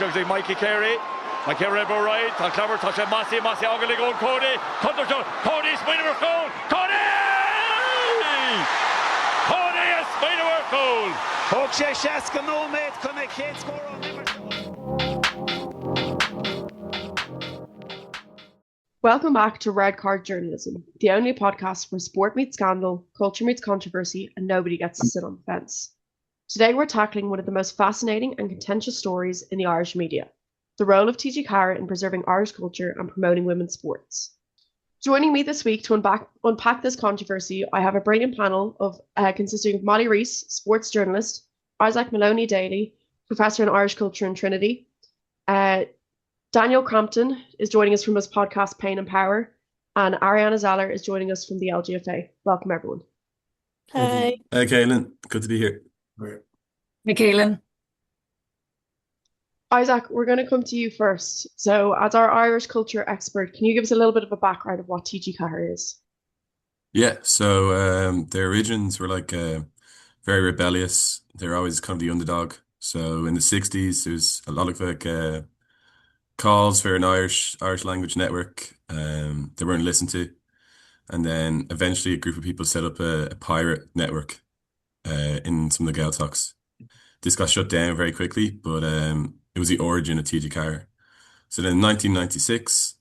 Tugsy Mikey Carey. Mikey Rebo right. Tá clever touch Massey Ogilvy goal Cody. Cody Spiderwork goal. Cody! Cody is Spiderwork goal. Hook sé Sheska no mate come kid score on number. Welcome back to Red Card Journalism, the only podcast where sport meets scandal, culture meets controversy, and nobody gets to sit on the fence. Today we're tackling one of the most fascinating and contentious stories in the Irish media, the role of TG4 in preserving Irish culture and promoting women's sports. Joining me this week to unpack this controversy, I have a brilliant panel consisting of Molly Rees, sports journalist, Isaac Maloney Daly, professor in Irish culture in Trinity, Daniel Crampton is joining us from his podcast Pain and Power, and Ariana Zeller is joining us from the LGFA. Welcome, everyone. Hi. Hey, Kaylin. Good to be here. Hey, Kaylin. Isaac, we're going to come to you first. So, as our Irish culture expert, can you give us a little bit of a background of what TG4 is? Yeah, so their origins were very rebellious. They're always kind of the underdog. So in the 60s, there's a lot of calls for an Irish language network. They weren't listened to. And then eventually a group of people set up a pirate network in some of the Gaeltachts. This got shut down very quickly, but it was the origin of TG4. So then in 1996,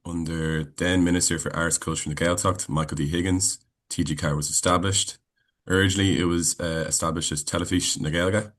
under then Minister for Arts, Culture and the Gaeltacht, Michael D. Higgins, TG4 was established. Originally, it was established as Telefís na Gaeilge,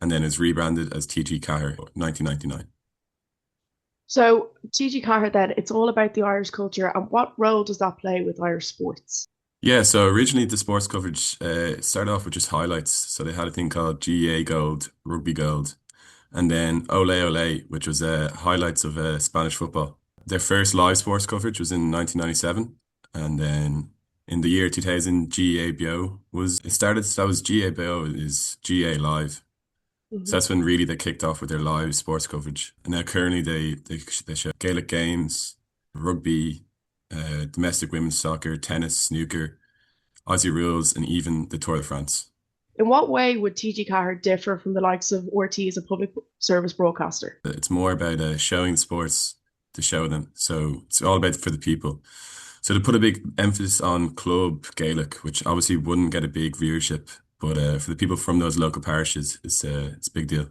and then it's rebranded as TG4 in 1999. So TG4 then, it's all about the Irish culture, and what role does that play with Irish sports? Yeah, so originally the sports coverage started off with just highlights. So they had a thing called GEA Gold, Rugby Gold, and then Ole Ole, which was highlights of Spanish football. Their first live sports coverage was in 1997, and then in the year 2000, GEA BO was it started. So that was GEA BO is GEA Live. So that's when really they kicked off with their live sports coverage. And now currently they show Gaelic games, rugby, domestic women's soccer, tennis, snooker, Aussie rules, and even the Tour de France. In what way would TG4 differ from the likes of RT as a public service broadcaster? It's more about showing sports to show them. So it's all about for the people. So they put a big emphasis on club Gaelic, which obviously wouldn't get a big viewership. But for the people from those local parishes, it's a big deal.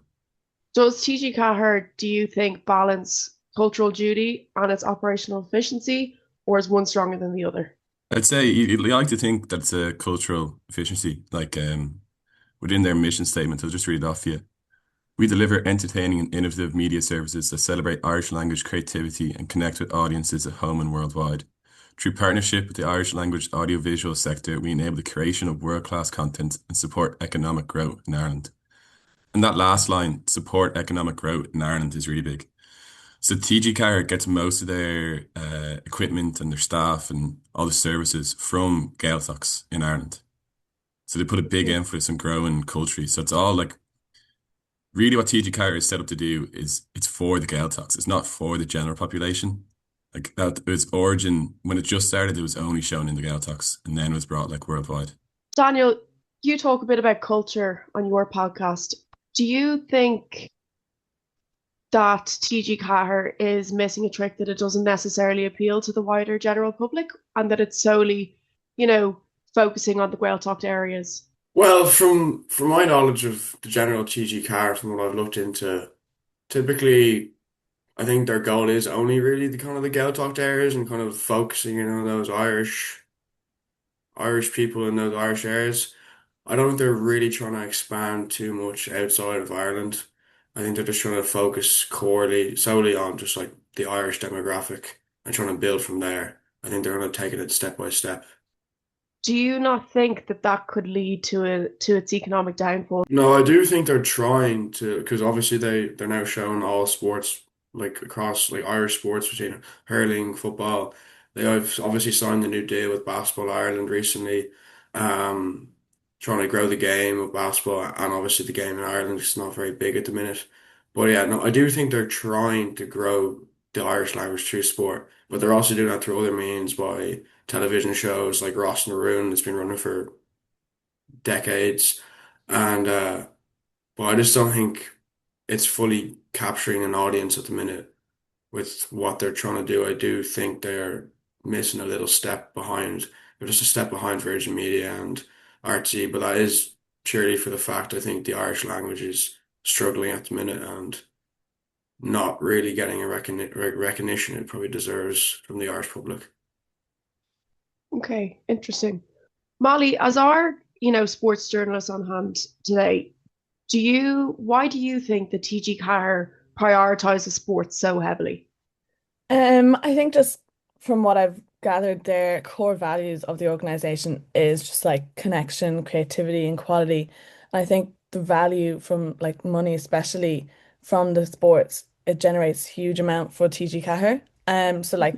Does TG4, do you think, balance cultural duty and its operational efficiency, or is one stronger than the other? I'd say you like to think that it's a cultural efficiency. Within their mission statement, I'll just read it off for you. We deliver entertaining and innovative media services that celebrate Irish language creativity and connect with audiences at home and worldwide. Through partnership with the Irish language audiovisual sector, we enable the creation of world-class content and support economic growth in Ireland. And that last line, support economic growth in Ireland, is really big. So TG4 gets most of their equipment and their staff and all the services from Gaeltachts in Ireland. So they put a big emphasis on growing culturally. So it's all really what TG4 is set up to do is it's for the Gaeltachts. It's not for the general population. That its origin, when it just started, it was only shown in the Gaeltachts and then was brought worldwide. Daniel, you talk a bit about culture on your podcast. Do you think that TG4 is missing a trick, that it doesn't necessarily appeal to the wider general public and that it's solely, focusing on the Gaeltacht areas? Well, from my knowledge of the general TG4, from what I've looked into, typically I think their goal is only really the kind of the Gaeltacht areas and kind of focusing in on those Irish people in those Irish areas. I don't think they're really trying to expand too much outside of Ireland. I think they're just trying to focus solely on just the Irish demographic and trying to build from there. I think they're going to take it step by step. Do you not think that could lead to its economic downfall? No, I do think they're trying to, because obviously they're now showing all sports across Irish sports between hurling, football. They have obviously signed a new deal with Basketball Ireland recently, trying to grow the game of basketball, and obviously the game in Ireland is not very big at the minute. But yeah, no, I do think they're trying to grow the Irish language through sport, but they're also doing that through other means by television shows like Ross and Maroon that's been running for decades. And but I just don't think it's fully capturing an audience at the minute with what they're trying to do. I do think they're missing a little step behind. They're just a step behind Virgin Media and RT, but that is purely for the fact I think the Irish language is struggling at the minute and not really getting a recognition it probably deserves from the Irish public. Okay, interesting. Molly, as our, sports journalist on hand today, why do you think the TG4 prioritizes sports so heavily? I think just from what I've gathered, their core values of the organization is just like connection, creativity, and quality. And I think the value from like money, especially from the sports, it generates huge amount for TG Ceathair. So like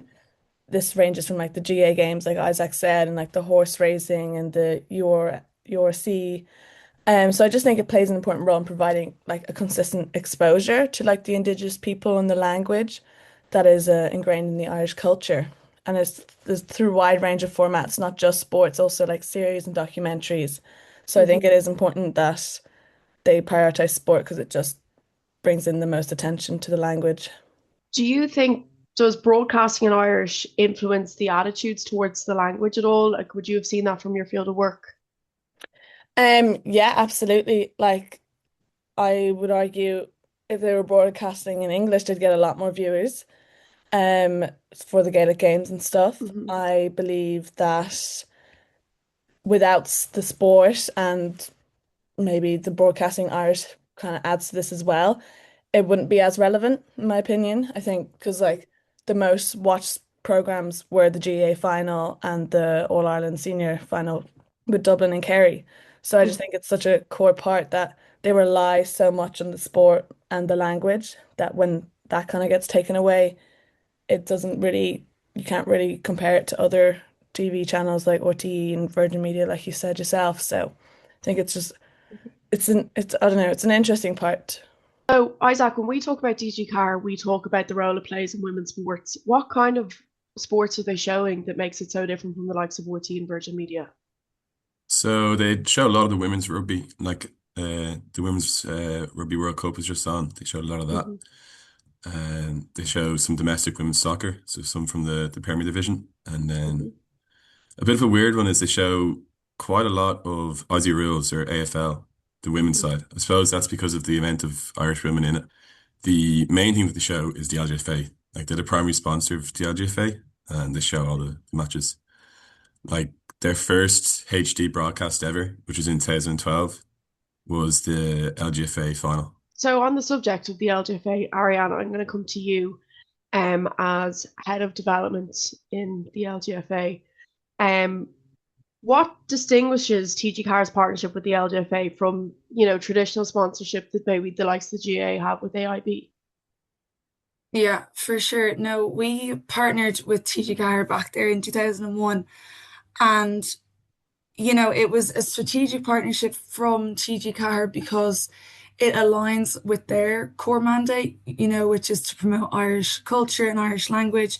this ranges from like the GA games, like Isaac said, and like the horse racing and the URC. So I just think it plays an important role in providing like a consistent exposure to like the indigenous people and the language that is ingrained in the Irish culture. And it's through a wide range of formats, not just sports, also like series and documentaries. So I think it Mhm. is important that they prioritize sport because it just brings in the most attention to the language. Do you think does broadcasting in Irish influence the attitudes towards the language at all? Like, would you have seen that from your field of work? Yeah, absolutely. Like I would argue if they were broadcasting in English, they'd get a lot more viewers. um for the Gaelic games and stuff. Hmm. I believe that without the sport and maybe the broadcasting Irish kind of adds to this as well, it wouldn't be as relevant in my opinion. I think because like the most watched programs were the GA final and the All Ireland senior final with Dublin and Kerry. So I just think it's such a core part that they rely so much on the sport and the language that when that kind of gets taken away, it doesn't really, you can't really compare it to other TV channels like RTE and Virgin Media, like you said yourself. So I think it's just, I don't know, it's an interesting part. So, Isaac, when we talk about DG Car, we talk about the role it plays in women's sports. What kind of sports are they showing that makes it so different from the likes of RT and Virgin Media? So they show a lot of the women's rugby, like the women's rugby World Cup was just on. They showed a lot of that. Hmm. And they show some domestic women's soccer, so some from the Premier Division. And then Hmm. a bit of a weird one is they show quite a lot of Aussie Rules or AFL, the women's side. I suppose that's because of the amount of Irish women in it. The main thing that they show is the LGFA. Like they're the primary sponsor of the LGFA and they show all the matches. Like their first HD broadcast ever, which was in 2012, was the LGFA final. So, on the subject of the LGFA, Ariana, I'm going to come to you as head of development in the LGFA. Um, what distinguishes TG Car's partnership with the LGFA from, traditional sponsorship that maybe the likes of the GA have with AIB? Yeah, for sure. No, we partnered with TG4 back there in 2001. And, it was a strategic partnership from TG4 because it aligns with their core mandate, which is to promote Irish culture and Irish language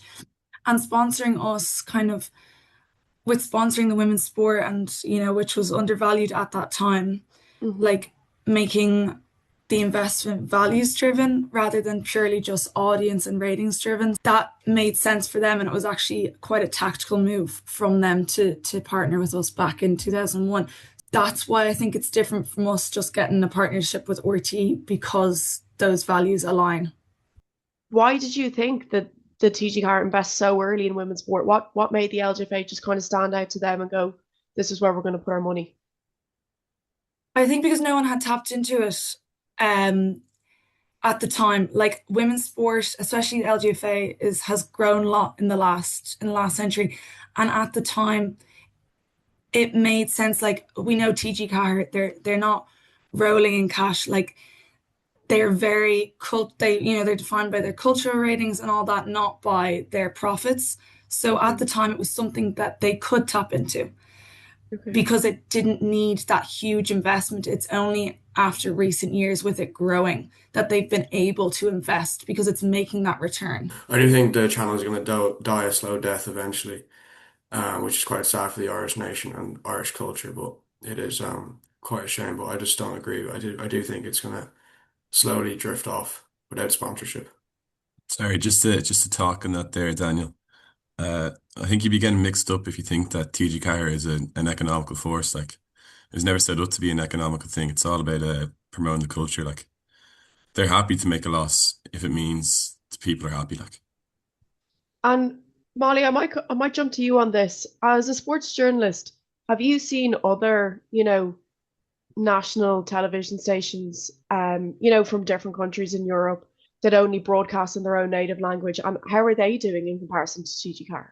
and sponsoring us kind of with sponsoring the women's sport and, which was undervalued at that time, Hmm. like making the investment values driven rather than purely just audience and ratings driven. That made sense for them, and it was actually quite a tactical move from them to partner with us back in 2001. That's why I think it's different from us just getting a partnership with RT because those values align. Why did you think that the TG4 invest so early in women's sport? What made the LGFA just kind of stand out to them and go, this is where we're going to put our money? I think because no one had tapped into it um, at the time. Like women's sport, especially the LGFA, has grown a lot in the last century, and at the time it made sense. Like we know TG Car, they're not rolling in cash. Like they're very cult. They're defined by their cultural ratings and all that, not by their profits. So at Hmm. the time, it was something that they could tap into Okay. because it didn't need that huge investment. It's only after recent years with it growing that they've been able to invest because it's making that return. I do think the channel is going to die a slow death eventually, which is quite sad for the Irish nation and Irish culture, but it is quite a shame. But I just don't agree. I do think it's going to slowly drift off without sponsorship. Sorry, just to talk on that there, Daniel. I think you'd be getting mixed up if you think that TG4 is an economical force. Like, it was never set up to be an economical thing. It's all about promoting the culture. Like, they're happy to make a loss if it means the people are happy. Like, And Molly, I might jump to you on this. As a sports journalist, have you seen other, national television stations, from different countries in Europe that only broadcast in their own native language? And how are they doing in comparison to TG4?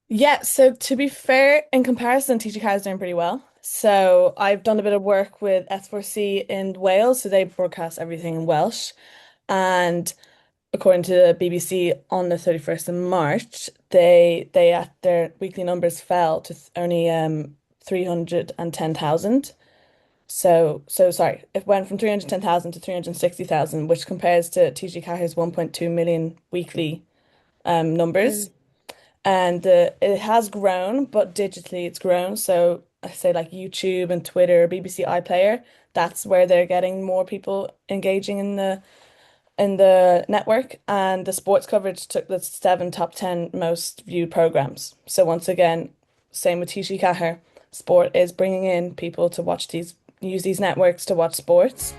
Yeah, so to be fair, in comparison, TG4 is doing pretty well. So I've done a bit of work with S4C in Wales, so they broadcast everything in Welsh. And according to the BBC, on the 31st of March, they at their weekly numbers fell to only 310,000. So sorry, it went from 310,000 to 360,000, which compares to TG4's 1.2 million weekly numbers. Mm. And it has grown, but digitally it's grown. So I say like YouTube and Twitter, BBC iPlayer, that's where they're getting more people engaging in the network. And the sports coverage took the seven top 10 most viewed programs. So once again, same with TG4, Sport is bringing in people to use these networks to watch sports.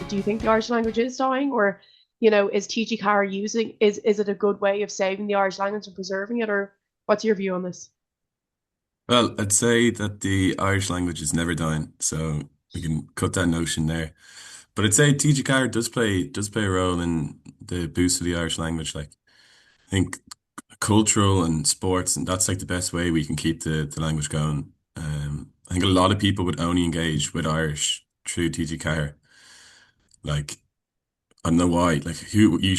Do you think the Irish language is dying, or is TG4 is it a good way of saving the Irish language and preserving it, or what's your view on this? well, I'd say that the Irish language is never dying, so we can cut that notion there. But I'd say TG4 does play a role in the boost of the Irish language. Like, I think cultural and sports, and that's like the best way we can keep the language going. I think a lot of people would only engage with Irish through TG4. Like, I don't know why. Like,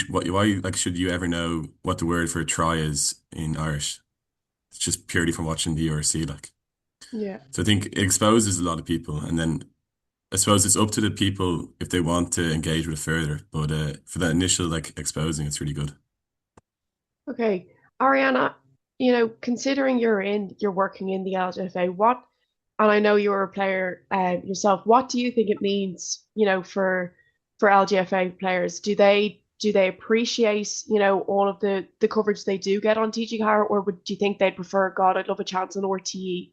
why, like, should you ever know what the word for a try is in Irish? It's just purely from watching the URC, like. Yeah. So I think it exposes a lot of people, and then I suppose it's up to the people if they want to engage with it further. But for that initial like exposing, it's really good. Okay, Ariana, considering you're working in the LGFA, and I know you're a player yourself, what do you think it means, for LGFA players? Do they appreciate, all of the coverage they do get on TG4, or do you think they'd prefer, God, I'd love a chance on RTE?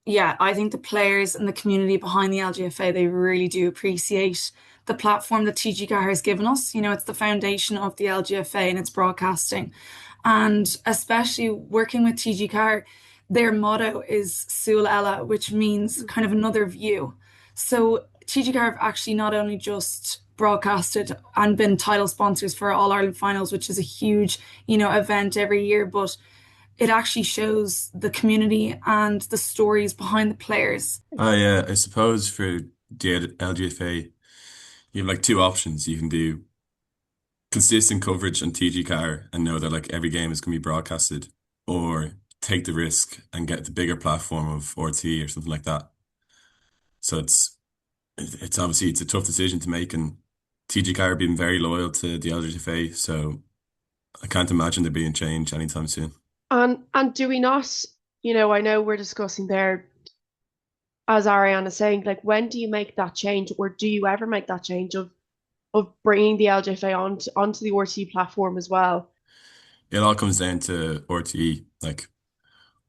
Yeah, I think the players and the community behind the LGFA, they really do appreciate the platform that TG4 has given us. It's the foundation of the LGFA and its broadcasting. And especially working with TG4, their motto is Súil Ella, which means kind of another view. So TG4 have actually not only just broadcasted and been title sponsors for All Ireland finals, which is a huge, event every year, but it actually shows the community and the stories behind the players. I suppose for the LGFA, you have like two options. You can do consistent coverage on TG Car and know that like every game is going to be broadcasted, or take the risk and get the bigger platform of RT or something like that. So it's obviously it's a tough decision to make, and TG Car have been very loyal to the LGFA, so I can't imagine there being change anytime soon. And do we not, I know we're discussing there, as Ariana saying, like, when do you make that change, or do you ever make that change of bringing the LJFA onto the RT platform as well? It all comes down to RTE. Like,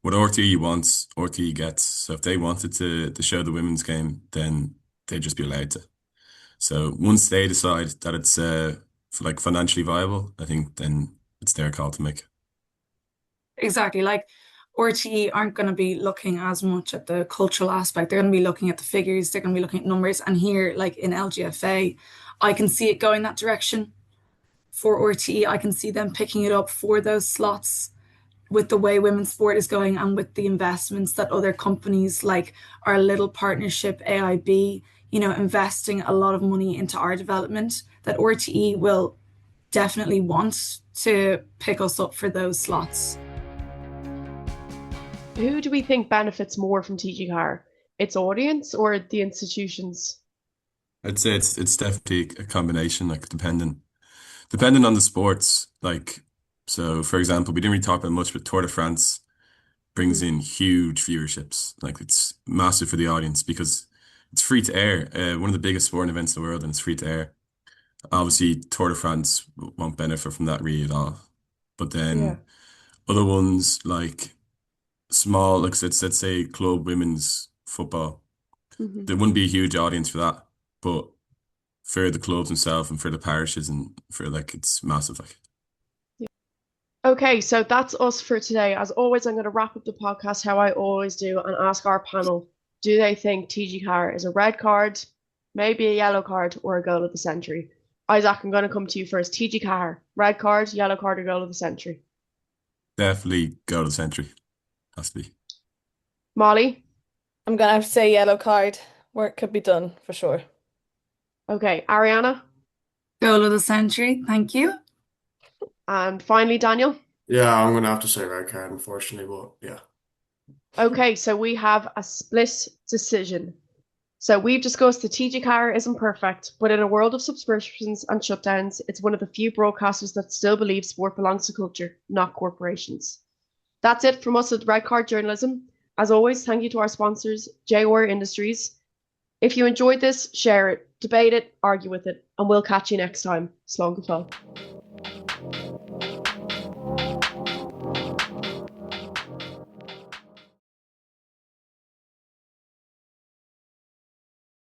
what RTE wants, RTE gets. So if they wanted to show the women's game, then they'd just be allowed to. So once they decide that it's for like financially viable, I think then it's their call to make. Exactly. Like RTE aren't going to be looking as much at the cultural aspect. They're going to be looking at the figures, they're going to be looking at numbers. And here, like in LGFA, I can see it going that direction for RTE. I can see them picking it up for those slots with the way women's sport is going and with the investments that other companies like our little partnership AIB, investing a lot of money into our development, that RTE will definitely want to pick us up for those slots. Who do we think benefits more from TG4? Its audience or the institutions? I'd say it's definitely a combination, like depending on the sports. Like, so for example, we didn't really talk about much, but Tour de France brings Mm. in huge viewerships. Like, it's massive for the audience because it's free to air. One of the biggest sporting events in the world, and it's free to air. Obviously, Tour de France won't benefit from that really at all. But Yeah. then other ones like small, like let's say club women's football, Hmm. there wouldn't be a huge audience for that. But for the clubs themselves and for the parishes and for like it's massive. Like Okay, so that's us for today. As always, I'm going to wrap up the podcast how I always do and ask our panel, do they think TG4 is a red card, maybe a yellow card, or a goal of the century? Isaac, I'm going to come to you first. TG4, red card, yellow card, or goal of the century? definitely go to the century. Has to be. Molly? I'm gonna have to say yellow card. Work could be done for sure. Okay, Ariana? Goal of the century. Thank you. And finally, Daniel? Yeah, I'm gonna have to say red card, unfortunately, but yeah. Okay, so we have a split decision. So we've discussed that TG4 isn't perfect, but in a world of subscriptions and shutdowns, it's one of the few broadcasters that still believe sport belongs to culture, not corporations. That's it from us at Red Card Journalism. As always, thank you to our sponsors, Jaguar Industries. If you enjoyed this, share it, debate it, argue with it, and we'll catch you next time. Slán go fóill.